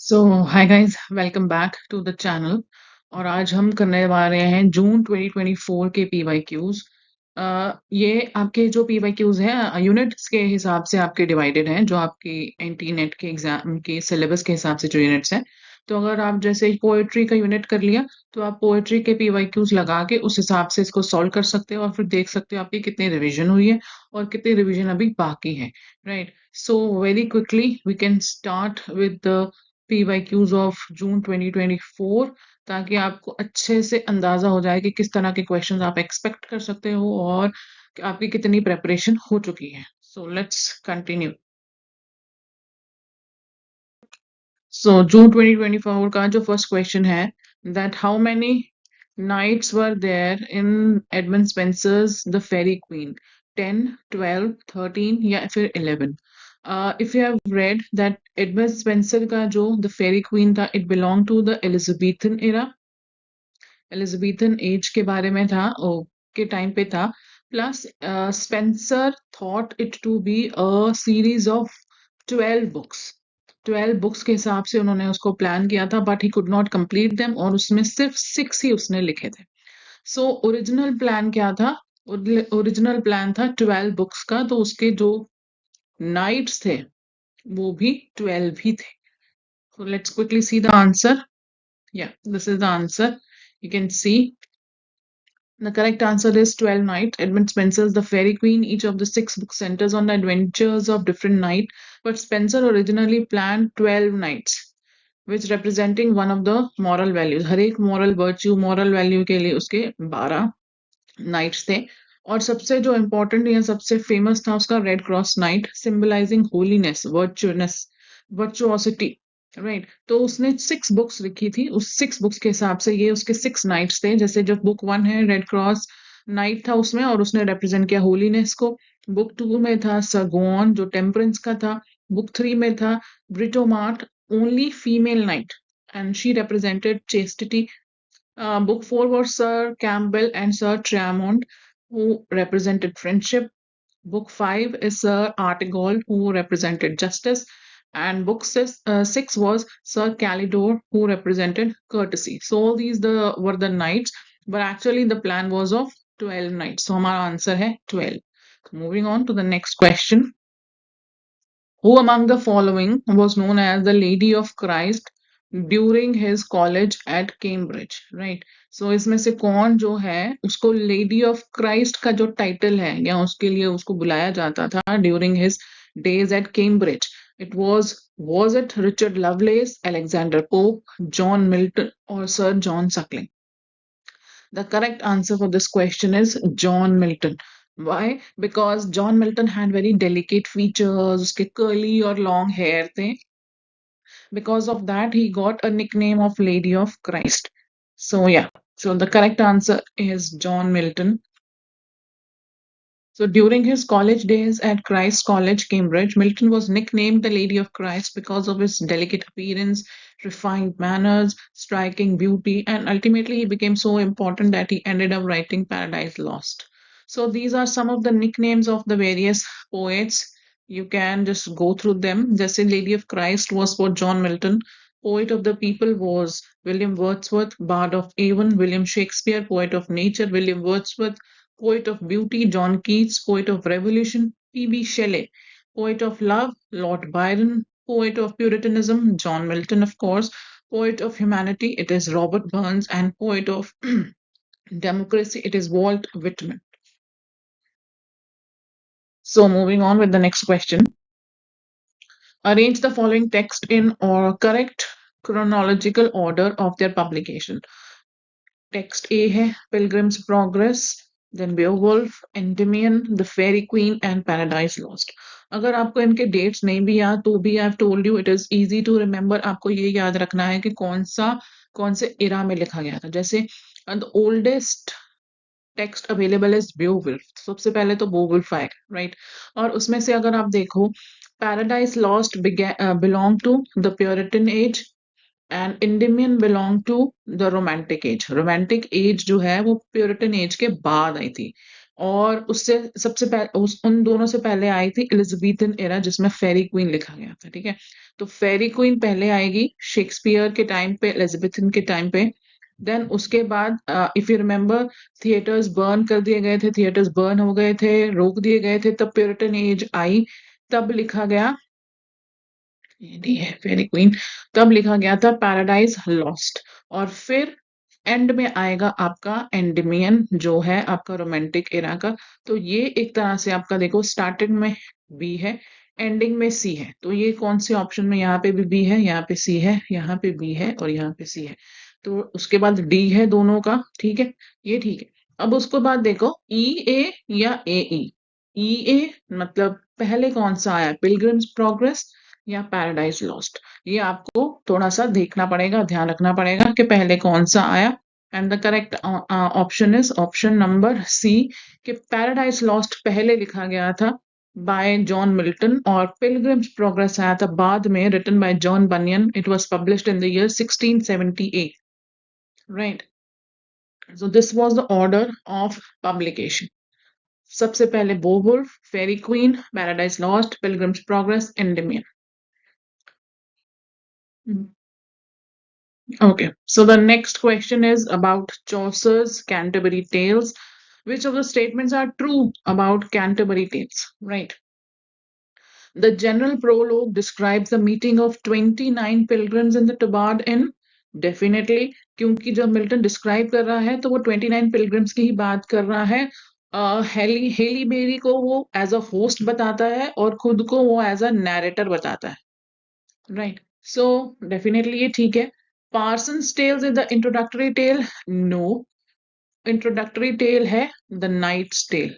So hi guys, welcome back to the channel. और आज हम करने वाले हैं जून 2024 के पीवाईक्यूज। ये आपके जो पीवाईक्यूज हैं यूनिट्स के हिसाब से आपके डिवाइडेड हैं, जो आपकी एनटी नेट के एग्जाम के सिलेबस के हिसाब से जो यूनिट्स हैं। तो अगर आप जैसे पोएट्री का यूनिट कर लिया तो आप पोएट्री के पीवाईक्यूज लगा के उस हिसाब से इसको सॉल्व कर सकते हो और फिर देख सकते हो आपकी कितनी रिवीजन हुई है और कितनी रिवीजन अभी बाकी है। Right, so very quickly we can start with the PYQs of June 2024, ताकि आपको अच्छे से अंदाजा हो जाए कि किस तरह के क्वेश्चंस आप एक्सपेक्ट कर सकते हो और आपकी कितनी प्रेपरेशन हो चुकी है। So let's continue. सो जून 2024 का जो फर्स्ट क्वेश्चन है, that how many knights were there in Edmund Spenser's the Faerie Queene? 10, 12, 13 या फिर 11? If you have read that Edmund Spenser का जो द फेरी क्वीन था, it belong to the Elizabethan era, Elizabethan age के बारे में था, के टाइम पे था। Plus Spenser thought it to be a series of 12 books. 12 books के हिसाब से उन्होंने उसको प्लान किया था, but he could not complete them, और उसमें सिर्फ 6 ही उसने लिखे थे। सो ओरिजिनल प्लान क्या था? ओरिजिनल प्लान था 12 बुक्स का, तो उसके जो नाइट्स थे वो भी 12 ही थे। So let's quickly see the answer. Yeah, this is the answer. You can see the correct answer is 12 Nights. Edmund Spenser's The Fairy Queen. Each of the 6 books centers on the adventures of different knights, but Spencer originally planned 12 nights, which representing one of the moral values. हर एक moral virtue, moral value के लिए उसके 12 nights थे। और सबसे जो important या सबसे फेमस था उसका red cross knight, symbolising holiness, virtuousness, virtuosity. Right, तो उसने 6 बुक्स लिखी थी। उस 6 बुक्स के हिसाब से ये उसके 6 नाइट्स थे। जैसे जो बुक 1 है रेड क्रॉस नाइट था उसमें, और उसने रिप्रेजेंट किया होलीनेस को। बुक 2 में था सगोन, जो टेम्परेंस का था। बुक 3 में था Britomart, only female knight, and she represented chastity. Book 4 was Sir Campbell and Sir Tremont, who represented friendship. Book 5 is Sir Artegall, who represented justice. And book 6 was Sir Calidore, who represented courtesy. So all these were the knights, but actually the plan was of 12 knights. So our answer है 12. Moving on to the next question. Who among the following was known as the Lady of Christ during his college at Cambridge? Right, so इसमें से कौन जो है उसको lady of Christ का जो title है या उसके लिए उसको बुलाया जाता था during his days at Cambridge? It was it Richard Lovelace, Alexander Pope, John Milton और sir John Suckling? The correct answer for this question is John Milton. Why? Because John Milton had very delicate features, उसके curly और long hair थे. Because of that, he got a nickname of Lady of Christ. So, yeah. So, the correct answer is John Milton. So, during his college days at Christ College, Cambridge, Milton was nicknamed the Lady of Christ because of his delicate appearance, refined manners, striking beauty, and ultimately he became so important that he ended up writing Paradise Lost. So, these are some of the nicknames of the various poets. You can just go through them. Just say Lady of Christ was for John Milton. Poet of the People was William Wordsworth. Bard of Avon, William Shakespeare. Poet of Nature, William Wordsworth. Poet of Beauty, John Keats. Poet of Revolution, P.B. Shelley. Poet of Love, Lord Byron. Poet of Puritanism, John Milton, of course. Poet of Humanity, it is Robert Burns. And poet of democracy, it is Walt Whitman. So, moving on with the next question. Arrange the following text in or correct chronological order of their publication. Text A है Pilgrim's Progress, then Beowulf, Endymion, The Fairy Queen and Paradise Lost. अगर आपको इनके dates नहीं भी याद तो भी I have told you it is easy to remember. आपको ये याद रखना है कि कौन से इरा में लिखा गया था. जैसे the oldest text available is Beowulf, सबसे पहले तो बेओवुल्फ आएगा, राइट. और उसमें से अगर आप देखो, Paradise Lost belong to the Puritan age and Endymion belong to the romantic age. Romantic age जो है वो प्योरिटन एज के बाद आई थी. और उससे सबसे पहले उन दोनों से पहले आई थी एलिजाबेथन एरा जिसमें फेरी क्वीन लिखा गया था, ठीक है। तो फेरी क्वीन पहले आएगी शेक्सपियर के टाइम पे, एलिजाबेथन के टाइम पे। देन उसके बाद if you remember, theatres burn कर दिए गए थे, थिएटर्स बर्न हो गए थे, रोक दिए गए थे, तब प्यूरिटन एज आई, तब लिखा गया, ये नहीं है फेरी क्वीन, तब लिखा गया था पैराडाइज लॉस्ट। और फिर एंड में आएगा आपका एंडमियन जो है आपका रोमांटिक एरा का। तो ये एक तरह से आपका देखो स्टार्टिंग में बी है, एंडिंग में सी है, तो ये कौन से ऑप्शन में, यहाँ पे भी बी है, यहाँ पे सी है, यहाँ पे बी है और यहाँ पे सी है। तो उसके बाद डी है दोनों का, ठीक है, ये ठीक है। अब उसके बाद देखो ई ए या ए ई ए, मतलब पहले कौन सा आया, पिलग्रिम्स प्रोग्रेस या पैराडाइज लॉस्ट। ये आपको थोड़ा सा देखना पड़ेगा, ध्यान रखना पड़ेगा कि पहले कौन सा आया। And the correct option is option number C, कि पैराडाइज लॉस्ट पहले लिखा गया था बाय जॉन मिल्टन और पिलग्रिम्स प्रोग्रेस आया था बाद में, written by John Bunyan. It was published in the year 1678, right. So this was the order of publication. सबसे पहले Beowulf, Faerie Queene, Paradise Lost, Pilgrim's Progress, Endymion. Okay, so the next question is about Chaucer's Canterbury Tales. Which of the statements are true about Canterbury Tales? Right. The general prologue describes the meeting of 29 pilgrims in the Tabard Inn. Definitely, क्योंकि जब Milton describe कर रहा है तो वो 29 pilgrims की ही बात कर रहा है। हेली हेली बेरी को वो एज अ होस्ट बताता है और खुद को वो एज अ नैरेटर बताता है, राइट। सो डेफिनेटली ये ठीक है। Parson's Tales is the introductory tale, no, introductory tale है the Knight's Tale.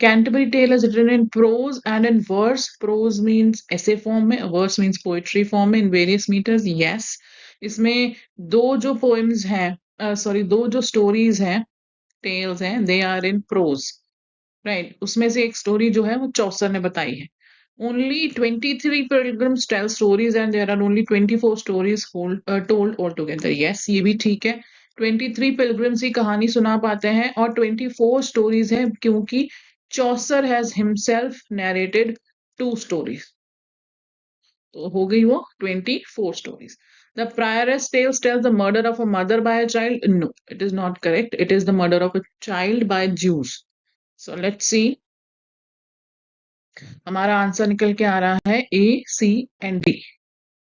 Canterbury Tale is written in prose and in verse. Prose means essay form में, verse means poetry form में, in various meters. Yes, इसमें दो जो poems हैं, sorry, दो जो stories हैं, tales हैं, they are in prose. Right, उसमें से एक स्टोरी जो है वो चौसर ने बताई है। Only 23 pilgrims tell stories and there are only 24 stories told altogether. Yes, ये भी ठीक है। 23 pilgrims ही कहानी सुना पाते हैं और 24 stories है क्योंकि चौसर हैज हिमसेल्फ नरेटेड 2 stories। तो हो गई वो 24 stories. The prioress tales tells the murder of a mother by a child. No, it is not correct. It is the murder of a child by Jews. So let's see. हमारा answer निकल के आ रहा है A C and D.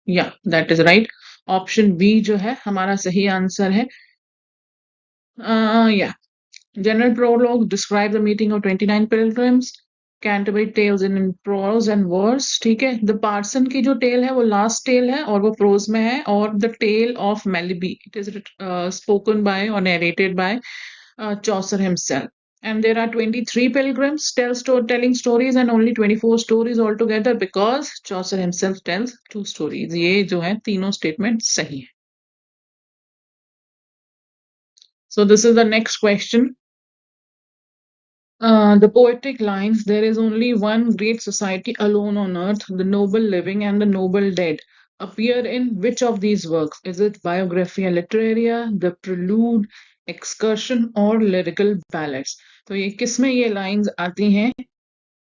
या that is right, option B जो है हमारा सही आंसर है। या general prologue describe the meeting of 29 pilgrims, Canterbury Tales in prose and verse, ठीक है। द पार्सन की जो टेल है वो लास्ट टेल है और वो प्रोज में है, और the tale of Melibee it is spoken by और narrated by Chaucer himself. And there are 23 pilgrims telling stories and only 24 stories altogether because Chaucer himself tells 2 stories. ये जो है तीनों statement सही है. So this is the next question. The poetic lines, there is only one great society alone on earth, the noble living and the noble dead, appear in which of these works? Is it Biographia Literaria, The Prelude, Excursion or Lyrical Ballads? तो ये किसमें ये lines आती हैं?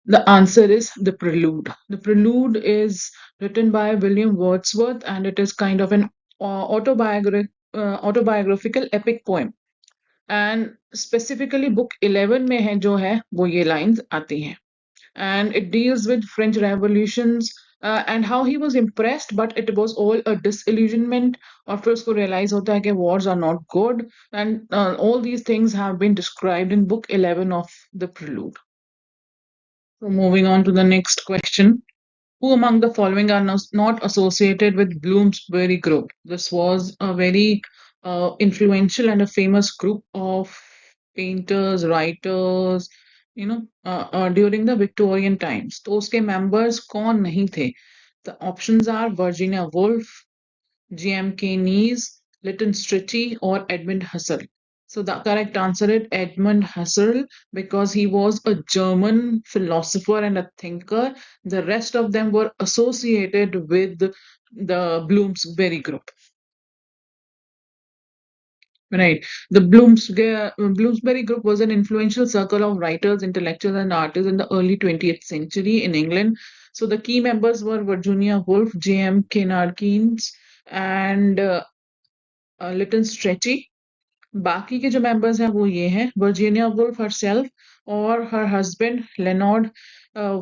The answer is The Prelude. The Prelude is written by William Wordsworth and it is kind of an autobiographical epic poem. And specifically book 11 में है जो है वो ये लाइंस आती हैं। And it deals with French revolutions and how he was impressed but it was all a disillusionment, और फिर उसको रियलाइज होता है कि wars are not good and all these things have been described in book 11 of the Prelude. So moving on to the next question. Who among the following are not associated with Bloomsbury Group? This was a very influential and a famous group of painters, writers, during the Victorian times. तो उसके members कौन नहीं थे? The options are Virginia Woolf, G.M.K. Nees, Lytton Strachey, or Edmund Husserl. So the correct answer is Edmund Husserl because he was a German philosopher and a thinker. The rest of them were associated with the Bloomsbury group. Right. The Bloomsbury Group was an influential circle of writers, intellectuals, and artists in the early 20th century in England. So the key members were Virginia Woolf, J.M. Maynard Keynes, and Lytton Strachey. बाकी के जो members हैं वो ये हैं Virginia Woolf herself और her husband Leonard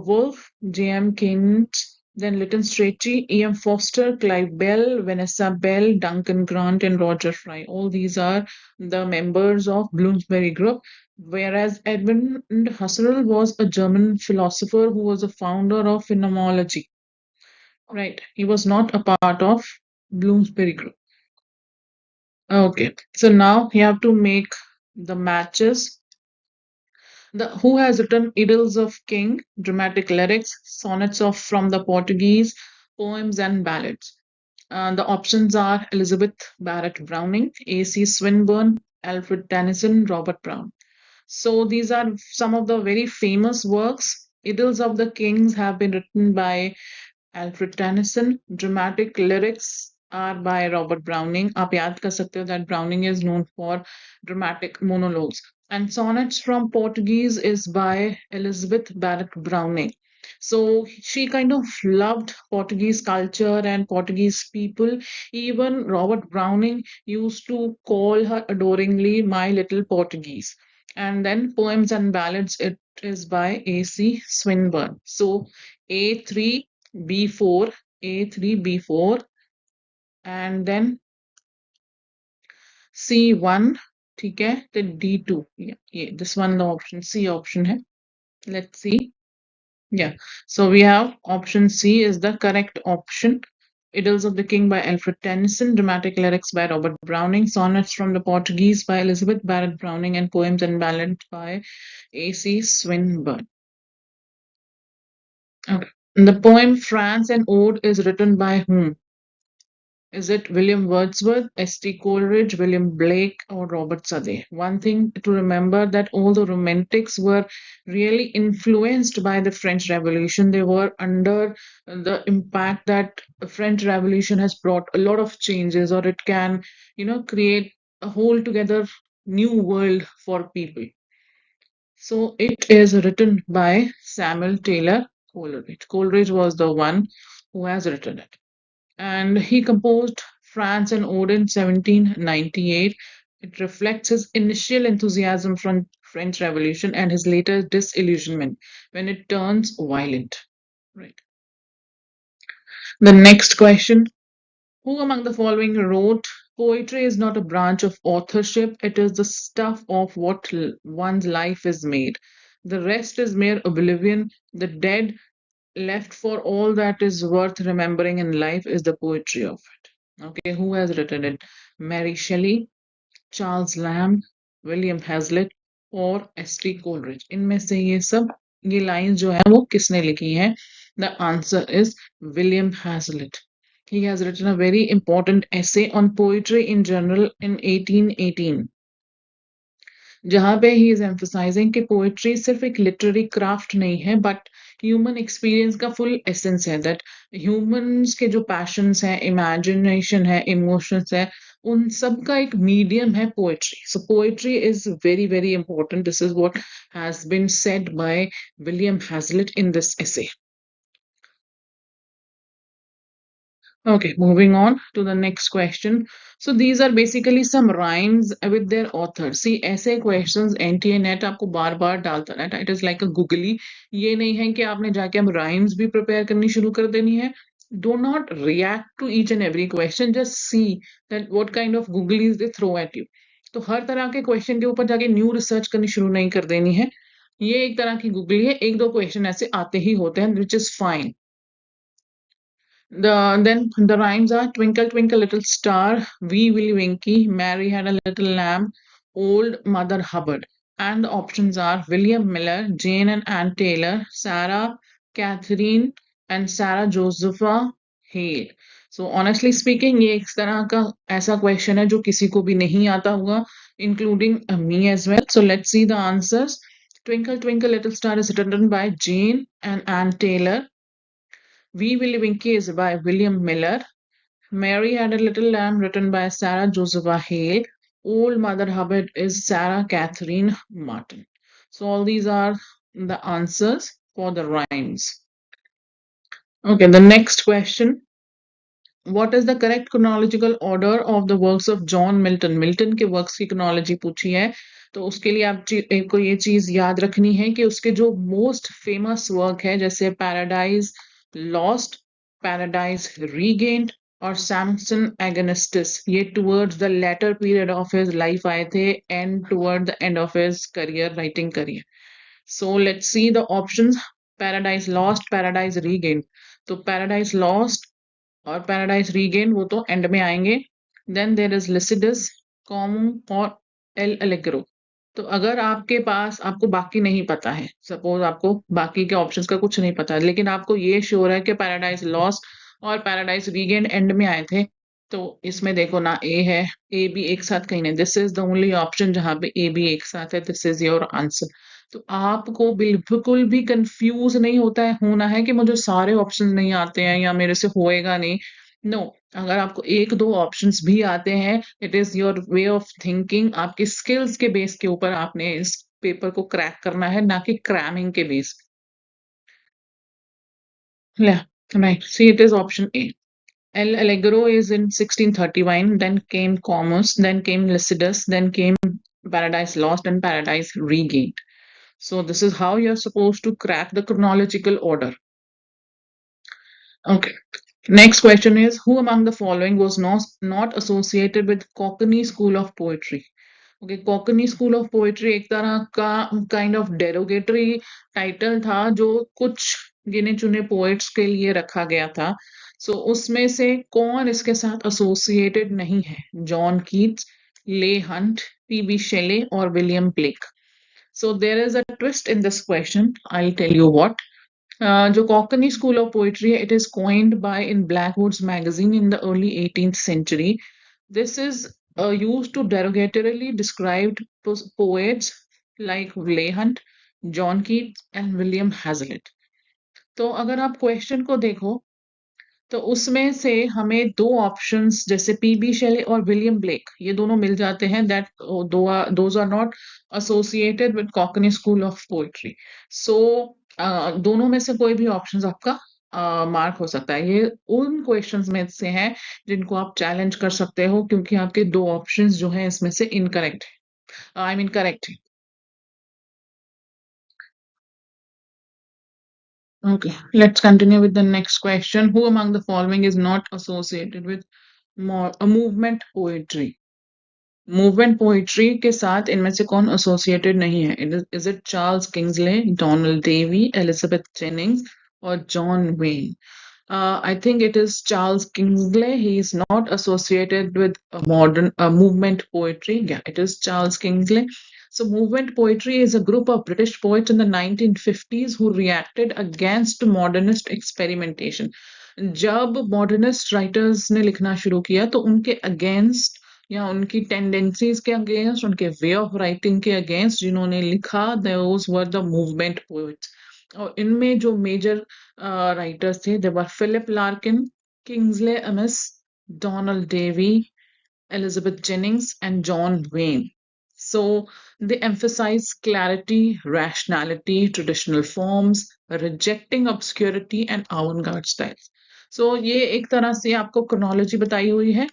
Woolf J M Keynes then Lytton Strachey, E.M. Foster, Clive Bell, Vanessa Bell, Duncan Grant, and Roger Fry. All these are the members of Bloomsbury Group. Whereas Edmund Husserl was a German philosopher who was a founder of phenomenology. Right. He was not a part of Bloomsbury Group. Okay, so now you have to make the matches. The who has written Idylls of King, dramatic lyrics, sonnets of from the Portuguese, poems and ballads. The options are Elizabeth Barrett Browning, A.C. Swinburne, Alfred Tennyson, Robert Brown. So these are some of the very famous works. Idylls of the Kings have been written by Alfred Tennyson. Dramatic lyrics are by Robert Browning. आप याद कर सकते हो that Browning is known for dramatic monologues. And sonnets from Portuguese is by Elizabeth Barrett Browning. So she kind of loved Portuguese culture and Portuguese people. Even Robert Browning used to call her adoringly My Little Portuguese. And then poems and ballads, it is by A.C. Swinburne. So A3 B4, A3, B4, and then C1, ठीक है, then D2. Yeah, this one the option C option है. Let's see. Yeah, so we have option C is the correct option. Idylls of the King by Alfred Tennyson, dramatic lyrics by Robert Browning, sonnets from the Portuguese by Elizabeth Barrett Browning, and poems and ballads by A.C. Swinburne. Okay. The poem France and Ode is written by whom? Is it William Wordsworth, S.T. Coleridge, William Blake, or Robert Southey? One thing to remember that all the romantics were really influenced by the French Revolution. They were under the impact that the French Revolution has brought a lot of changes, or it can, create a whole together new world for people. So it is written by Samuel Taylor Coleridge. Coleridge was the one who has written it, and he composed France and Ode in 1798. It reflects his initial enthusiasm from French Revolution and his later disillusionment when it turns violent. Right. The next question: who among the following wrote, "Poetry is not a branch of authorship; it is the stuff of what one's life is made. The rest is mere oblivion. The dead left for all that is worth remembering in life is the poetry of it." Okay, who has written it? Mary Shelley, Charles Lamb, William Hazlitt और S.T. Coleridge. इनमें से ये line जो है वो किसने लिखी है? The answer is William Hazlitt. He has written a very important essay on poetry in general in 1818. जहाँ पे ही इज एम्फसाइजिंग कि पोएट्री सिर्फ एक लिटरेरी क्राफ्ट नहीं है बट ह्यूमन एक्सपीरियंस का फुल एसेंस है दैट ह्यूमंस के जो पैशंस हैं इमेजिनेशन है इमोशंस है उन सब का एक मीडियम है poetry so poetry is very very important this is what has been said by William Hazlitt in this essay Okay, moving on to the next question. So these are basically some rhymes with their author. See, ऐसे questions NTA net आपको बार बार डालता रहता है. It is like a googly. ये नहीं है कि आपने जाके अब rhymes भी prepare करनी शुरू कर देनी है. Do not react to each and every question. Just see that what kind of googlies they throw at you. तो हर तरह के question के ऊपर जाके new research करनी शुरू नहीं कर देनी है. ये एक तरह की googly है. एक दो question ऐसे आते ही होते हैं, which is fine. Then the rhymes are Twinkle Twinkle Little Star, Wee Willie Winkie, Mary Had a Little Lamb, Old Mother Hubbard. And the options are William Miller, Jane and Anne Taylor, Sarah Catherine and Sarah Josepha Hale. So honestly speaking, ये इस तरह का ऐसा question है जो किसी को भी नहीं आता होगा, including me as well. So let's see the answers. Twinkle Twinkle Little Star is written by Jane and Anne Taylor. Wee Willie Winkie is by William Miller. Mary Had a Little Lamb written by Sarah Josepha Hale. Old Mother Hubbard is Sarah Catherine Martin. So all these are the answers for the rhymes. Okay, the next question. What is the correct chronological order of the works of John Milton? Milton के works की chronology पूछी है, तो उसके लिए आपको ये चीज याद रखनी है कि उसके जो मोस्ट फेमस वर्क है जैसे पैराडाइज लॉस्ट, पैराडाइज रीगेन्ड और सैमसन एगनिस्टिस, ये towards the latter period of his life आए थे and toward the end of his career, writing career. So let's see the options. Paradise Lost, Paradise Regained. तो Paradise Lost और Paradise Regain वो तो end में आएंगे. Then there is Lycidas, Comus और L'Allegro. तो अगर आपके पास, आपको बाकी नहीं पता है, सपोज आपको बाकी के ऑप्शंस का कुछ नहीं पता है, लेकिन आपको ये श्योर है कि पैराडाइज लॉस्ट और पैराडाइज रीगेन एंड में आए थे, तो इसमें देखो ना ए है, ए बी एक साथ कहीं नहीं. This is the only option जहां पे ए बी एक साथ है. This is your answer. तो आपको बिल्कुल भी कंफ्यूज नहीं होना है कि मुझे सारे ऑप्शंस नहीं आते हैं या मेरे से होएगा नहीं. नो, अगर आपको एक दो ऑप्शंस भी आते हैं, it is your way of thinking. आपकी स्किल्स के बेस के ऊपर आपने इस पेपर को क्रैक करना है, ना कि क्रैमिंग के base. Right, see it is option A. El Allegro is in 1631, then came Comus, then came Lycidas, then came Paradise Lost and Paradise Regained. So this is how you're supposed to crack the chronological order. Okay. Next question is, who among the following was not associated with Cockney School of Poetry? Okay, Cockney School of Poetry एक तरह का kind of derogatory title था जो कुछ गिने चुने poets के लिए रखा गया था. So उसमें से कौन इसके साथ associated नहीं है? जॉन कीट्स, ले हंट, पीबी शेले और William Blake. So there is a twist in this question. I'll tell you what. जो Cockney School of Poetry है, it is coined by in Blackwood's magazine in the early 18th century. This is used to derogatorily describe poets like Leigh Hunt, John Keats and William Hazlitt. तो अगर आप question को देखो तो उसमें से हमें दो ऑप्शंस जैसे पीबी शेले और विलियम ब्लेक ये दोनों मिल जाते हैं. That those are not associated with Cockney school of poetry. So दोनों में से कोई भी ऑप्शंस आपका मार्क हो सकता है. ये उन क्वेश्चंस में से हैं जिनको आप चैलेंज कर सकते हो क्योंकि आपके दो ऑप्शंस जो हैं इसमें से इनकरेक्ट है, आई मीन करेक्ट है. Okay, let's continue with the next question. Who among the following is not associated with more a movement poetry? Movement poetry के साथ इनमें से कौन एसोसिएटेड नहीं है? Is it Charles Kingsley, Donald Davie, Elizabeth Jennings और John Wain? I think it is Charles Kingsley. He is not associated with a modern movement poetry. Yeah, it is Charles Kingsley. So, movement poetry is a group of British poets in the 1950s who reacted against modernist experimentation. जब modernist writers ने लिखना शुरू किया तो उनके against या उनकी tendencies के अगेंस्ट, उनके वे ऑफ राइटिंग के अगेंस्ट जिन्होंने लिखा, those were the movement poets. और इनमें जो मेजर राइटर्स थे, they were Philip Larkin, Kingsley Amis, Donald Davie, Elizabeth Jennings, and John Wayne. So they emphasize clarity, rationality, traditional forms, rejecting obscurity, and avant-garde styles. So ये एक तरह से आपको chronology बताई हुई है.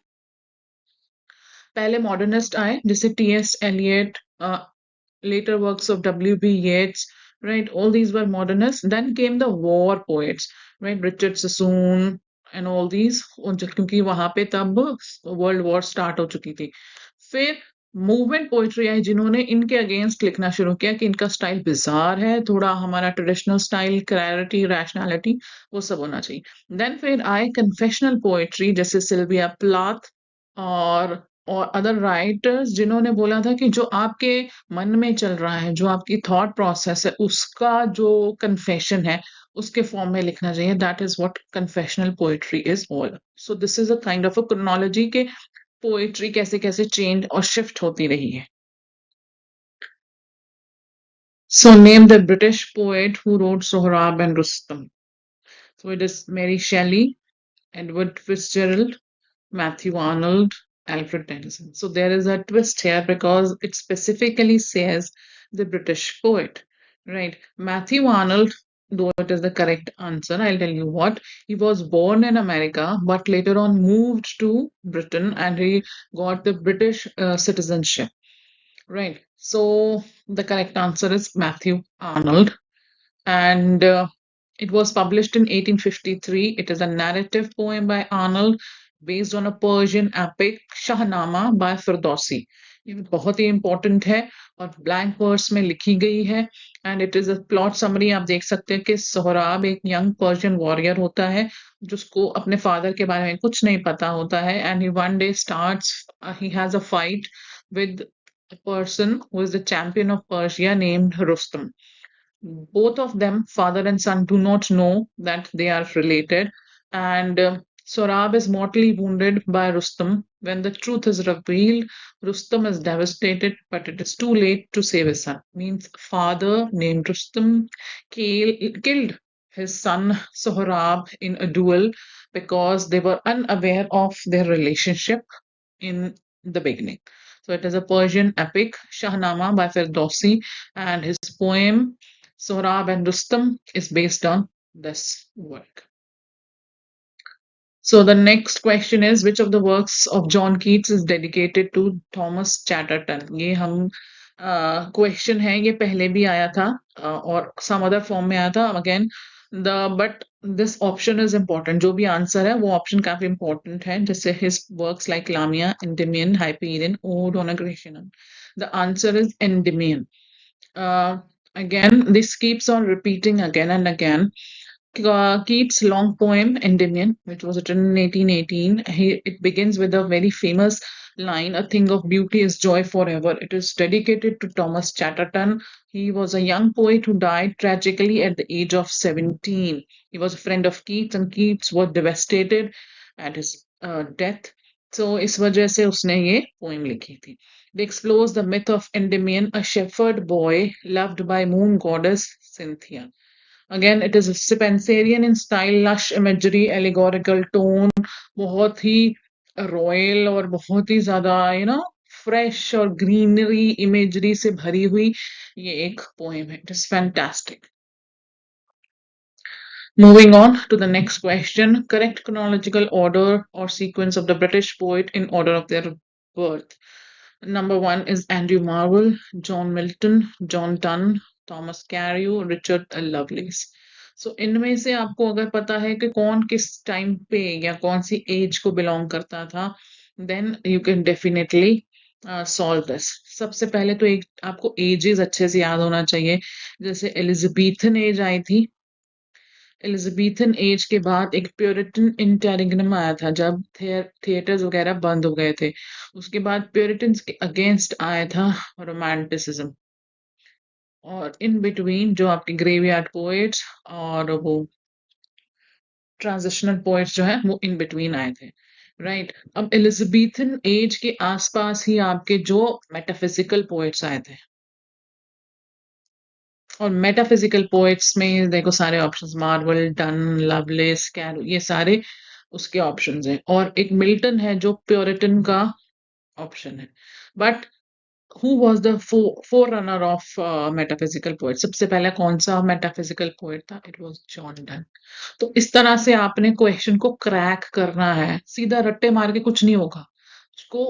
पहले मॉडर्निस्ट आए जैसे T S. Eliot, later works of W.B. Yeats, right? All these were modernists. Then came the war poets, right? Richard Sassoon and all these, क्योंकि वहां पे तब वर्ल्ड वॉर स्टार्ट हो चुकी थी. फिर मूवमेंट पोइट्री आई जिन्होंने इनके अगेंस्ट लिखना शुरू किया कि इनका स्टाइल बिजार है, थोड़ा हमारा ट्रेडिशनल स्टाइल, क्लैरिटी, रैशनैलिटी वो सब होना चाहिए. देन फिर आए कन्फेशनल पोइट्री जैसे सिल्विया प्लाथ और अदर राइटर्स जिन्होंने बोला था कि जो आपके मन में चल रहा है, जो आपकी थॉट प्रोसेस है, उसका जो कन्फेशन है उसके फॉर्म में लिखना चाहिए. That is what confessional poetry is all. So this is a kind of a chronology के पोएट्री कैसे कैसे चेंज और शिफ्ट होती रही है. So name the British poet who wrote Sohrab and Rustum. So it is Mary Shelley, Edward FitzGerald, Matthew Arnold, Alfred Tennyson. So there is a twist here because it specifically says the British poet, right? Matthew Arnold, though it is the correct answer, I'll tell you what. He was born in America, but later on moved to Britain and he got the British citizenship, right? So the correct answer is Matthew Arnold. And it was published in 1853. It is a narrative poem by Arnold based on a Persian epic Shahnama by Firdausi. ये बहुत ही important है और blank verse में लिखी गई है and it is a plot summary आप देख सकते हैं कि सोहराब एक यंग पर्शियन वॉरियर होता है जिसको अपने फादर के बारे में कुछ नहीं पता होता है and he one day starts he has a fight with a person who is the champion of Persia named Rustam. Both of them, father and son, do not know that they are related. And Sorab is mortally wounded by Rustam. When the truth is revealed, Rustam is devastated, but it is too late to save his son. Means father named Rustam killed his son Sohrab in a duel because they were unaware of their relationship in the beginning. So it is a Persian epic, Shahnama by Firdausi, and his poem Sohrab and Rustam is based on this work. So the next question is which of the works of John Keats is dedicated to Thomas Chatterton? ये हम question है ये पहले भी आया था और some other form में आया था again the but this option is important जो भी आंसर है वो ऑप्शन काफी इम्पोर्टेंट है जैसे his works like Lamia Endymion Hyperion ode on a Grecian the answer is Endymion again this keeps on repeating again and again Keats' long poem Endymion, which was written in 1818, it begins with a very famous line, "A thing of beauty is joy forever." It is dedicated to Thomas Chatterton. He was a young poet who died tragically at the age of 17. He was a friend of Keats, and Keats was devastated at his death. So इस वजह से उसने ये poem लिखी थी. It explores the myth of Endymion, a shepherd boy loved by moon goddess Cynthia. Again, it is Spencerian in style, lush imagery, allegorical tone, बहुत ही royal और बहुत ही ज्यादा फ्रेश और ग्रीनरी इमेजरी से भरी हुई ये एक पोएम है. It is fantastic. Moving on to the next question. Correct chronological order or sequence of the British poet in order of their birth. Number one is Andrew Marvell, John Milton, John Donne, Thomas Carey, Richard Lovelace. So इनमें से आपको अगर पता है कि कौन किस time पे या कौन सी एज को बिलोंग करता था then you can definitely solve this. सबसे पहले तो एक आपको एजेस अच्छे से याद होना चाहिए. जैसे एलिजाबेथन एज आई थी. एलिजाबेथन एज के बाद एक प्योरिटन इंटररिग्नम आया था जब थिएटर्स वगैरह बंद हो गए थे. उसके बाद प्योरिटन्स के अगेंस्ट आया था रोमांटिसिज्म. और इन बिटवीन जो आपके ग्रेवयार्ड पोएट्स और वो ट्रांजिशनल पोएट्स जो है वो इन बिटवीन आए थे. राइट. अब एलिजाबेथन एज के आसपास ही आपके जो मेटाफिजिकल पोएट्स आए थे और मेटाफिजिकल पोएट्स में देखो सारे options Marvell Donne Lovelace Carew ये सारे उसके ऑप्शंस हैं और एक मिल्टन है जो प्योरिटन का ऑप्शन है. But who was the forerunner of metaphysical poet? सबसे पहले कौन सा metaphysical poet था? It was John Donne. तो इस तरह से आपने क्वेश्चन को क्रैक करना है. सीधा रट्टे मार के कुछ नहीं होगा. उसको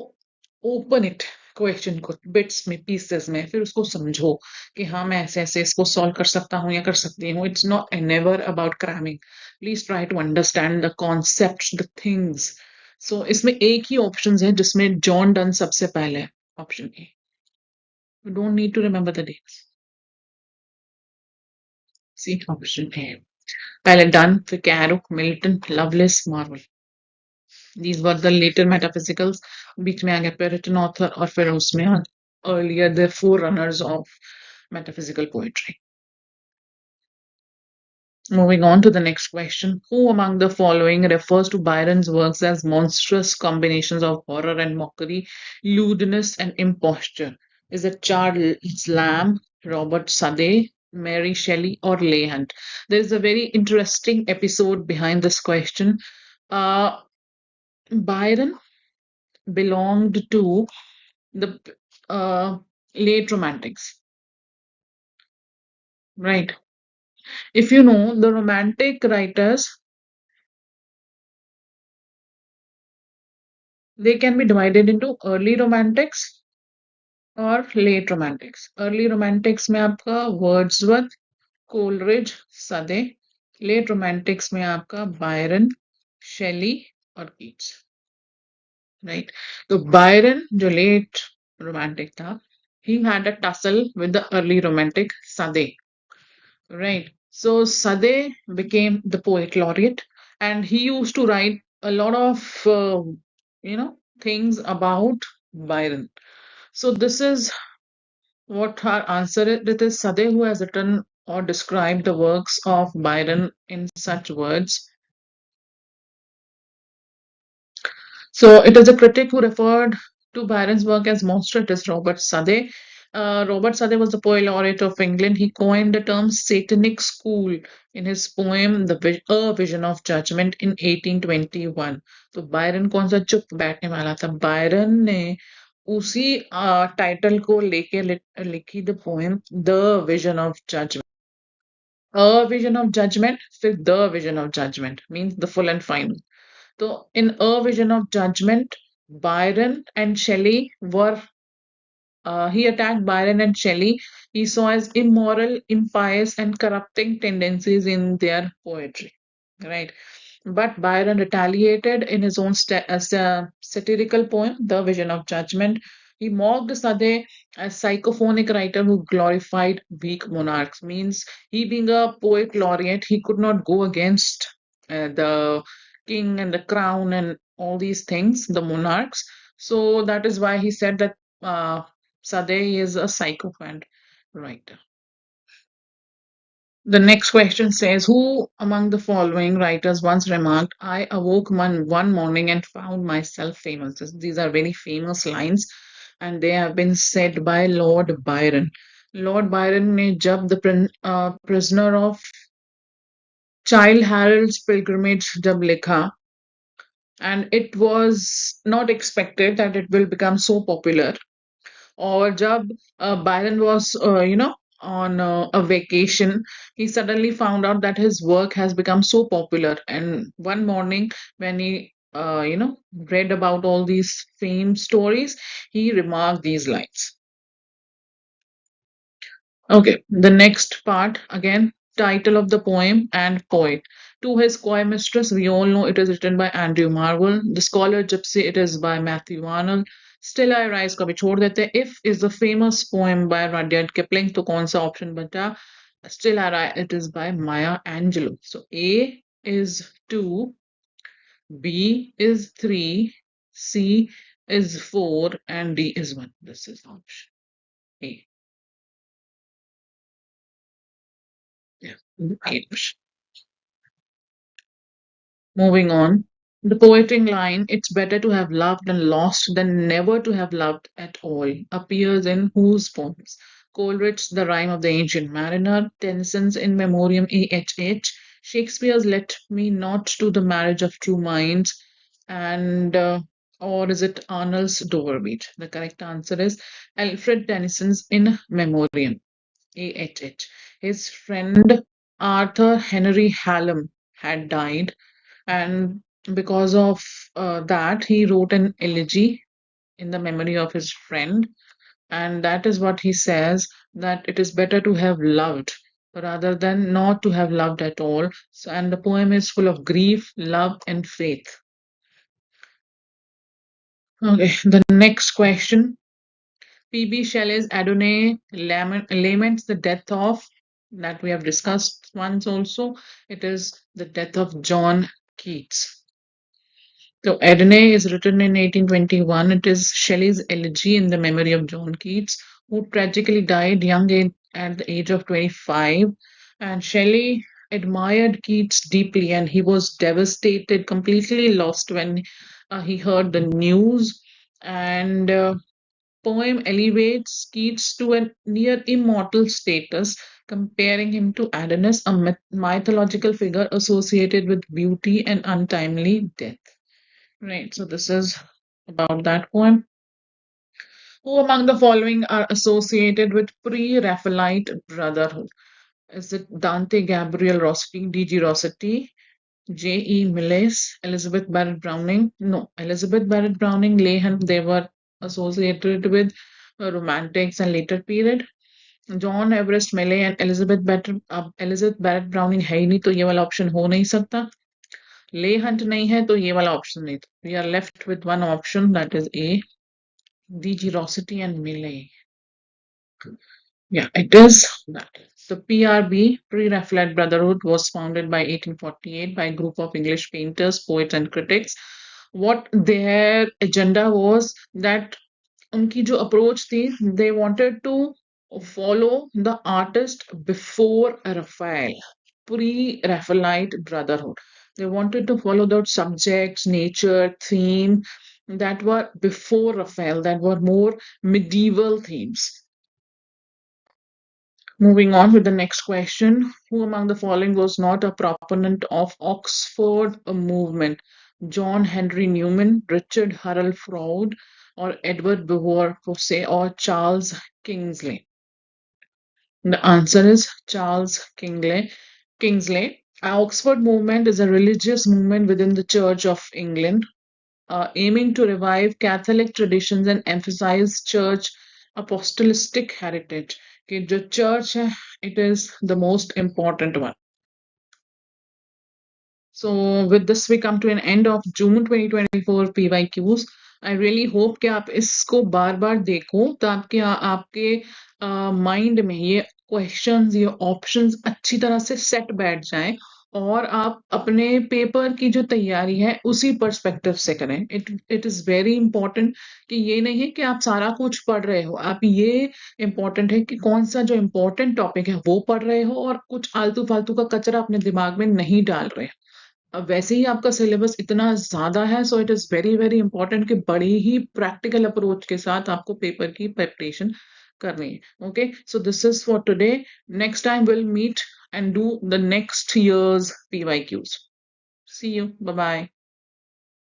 ओपन इट क्वेश्चन को बिट्स में पीसेस में फिर उसको समझो कि हाँ मैं ऐसे ऐसे इसको सॉल्व कर सकता हूँ या कर सकती हूँ. It's not never about cramming. Please try to understand the concept the things. So इसमें एक ही ऑप्शन है जिसमें जॉन डन सबसे पहले है. Option A. You don't need to remember the dates. See option A. पहले डन फिर Carew Milton Lovelace Marvell. These were the later metaphysicals. बीच में आ गया Puritan author और फिर उसमें earlier the forerunners of metaphysical poetry. Moving on to the next question. Who among the following refers to Byron's works as monstrous combinations of horror and mockery, lewdness and imposture? Is it Charles Lamb, Robert Southey, Mary Shelley, or Leigh Hunt? There is a very interesting episode behind this question. Byron belonged to the late romantics, right? If you know, the romantic writers, they can be divided into early romantics और late Romantics. Early Romantics में आपका Wordsworth, Coleridge, सदे. Late Romantics में आपका Byron, शेली और Keats, right? तो Byron जो late romantic था, he had a tussle with the early romantic Sade, right? So Sade became the poet laureate, and he used to write a lot of things about Byron. So this is what our answer is. It is Sade who has written or described the works of Byron in such words. So it is a critic who referred to Byron's work as monster. It is Robert Sade. Robert Sade was the poet laureate of England. He coined the term satanic school in his poem A Vision of Judgment in 1821. तो Byron कौन सा चुप बैठने वाला था? Byron ने उसी title को लेके लिखी the poem The Vision of Judgment. A vision of judgment, फिर the vision of judgment means the full and final. So in A Vision of Judgment, Byron and Shelley were he attacked Byron and Shelley. He saw as immoral, impious, and corrupting tendencies in their poetry. Right. But Byron retaliated in his own satirical poem, The Vision of Judgment. He mocked Sade as psychophonic writer who glorified weak monarchs. Means he being a poet laureate, he could not go against the king and the crown and all these things, the monarchs. So that is why he said that Sade is a psychophant writer. The next question says, who among the following writers once remarked, I awoke one morning and found myself famous? These are very famous lines and they have been said by Lord Byron. Lord Byron ने जब the prisoner of Childe Harold's pilgrimage जब लिखा, and it was not expected that it will become so popular. Or jab Byron was, on a vacation, he suddenly found out that his work has become so popular. And one morning, when he, read about all these fame stories, he remarked these lines. Okay, the next part again, title of the poem and poet. To his choir mistress, we all know it is written by Andrew Marvell. The scholar Gypsy, it is by Matthew Arnold. Still I Rise kabhi chhod dete. If is the famous poem by Rudyard Kipling. तो कौन सा option बचा? Still I Rise, it is by Maya Angelou. So A is 2, B is 3, C is 4, and D is 1. This is option A. Yeah. A. Moving on, the poetic line, it's better to have loved and lost than never to have loved at all, appears in whose poems? Coleridge's The Rime of the Ancient Mariner, Tennyson's In Memoriam AHH, Shakespeare's Let Me Not to the Marriage of True Minds, and or is it Arnold's Dover Beach? The correct answer is Alfred Tennyson's In Memoriam AHH. His friend Arthur Henry Hallam had died, and because of that, he wrote an elegy in the memory of his friend. And that is what he says, that it is better to have loved rather than not to have loved at all. So, and the poem is full of grief, love, and faith. Okay, the next question. P.B. Shelley's Adonai laments the death of, that we have discussed once also, it is the death of John Keats. So Adonai is written in 1821. It is Shelley's elegy in the memory of John Keats, who tragically died young at the age of 25. And Shelley admired Keats deeply, and he was devastated, completely lost when he heard the news. And poem elevates Keats to a near immortal status, comparing him to Adonis, a mythological figure associated with beauty and untimely death. Right, so this is about that poem. Who among the following are associated with pre-Raphaelite brotherhood? Is it Dante Gabriel Rossetti, D.G. Rossetti, J.E. Millais, Elizabeth Barrett Browning? No, Elizabeth Barrett Browning, Lehan, they were associated with romantics and later period. John Everest मिले and Elizabeth batter अब Elizabeth Barrett browning है ही नहीं तो ये वाला option हो नहीं सकता ले हंट नहीं है तो ये वाला ऑप्शन नहीं we are left with one option that is A D G Rossetti and Millais yeah it is that the PRB pre-Raphaelite Brotherhood was founded by 1848 by a group of English painters poets and critics what their agenda was that उनकी जो approach थी they wanted to follow the artist before Raphael, pre-Raphaelite brotherhood. They wanted to follow the subjects, nature, theme that were before Raphael, that were more medieval themes. Moving on with the next question. Who among the following was not a proponent of Oxford movement? John Henry Newman, Richard Harold Froude, or Edward Beauvoir Fosse, or Charles Kingsley? The answer is Charles Kingsley. Oxford movement is a religious movement within the Church of England, aiming to revive Catholic traditions and emphasize church apostolic heritage. कि जो church है, it is the most important one. So with this we come to an end of June 2024 PYQs. I really hope कि आप इसको बार बार देखो ताकि आपके mind में ये क्वेश्चंस ये ऑप्शंस अच्छी तरह से सेट बैठ जाएं और आप अपने पेपर की जो तैयारी है उसी पर्सपेक्टिव से करें इट इज वेरी इंपॉर्टेंट कि ये नहीं है कि आप सारा कुछ पढ़ रहे हो आप ये इंपॉर्टेंट है कि कौन सा जो इंपॉर्टेंट टॉपिक है वो पढ़ रहे हो और कुछ आलतू फालतू का कचरा अपने दिमाग में नहीं डाल रहे हो अब वैसे ही आपका सिलेबस इतना ज्यादा है सो it is very very important कि बड़ी ही प्रैक्टिकल अप्रोच के साथ आपको पेपर की प्रिपरेशन करनी है okay so this is for today next time will meet and do the next year's PYQs. See you. Bye bye.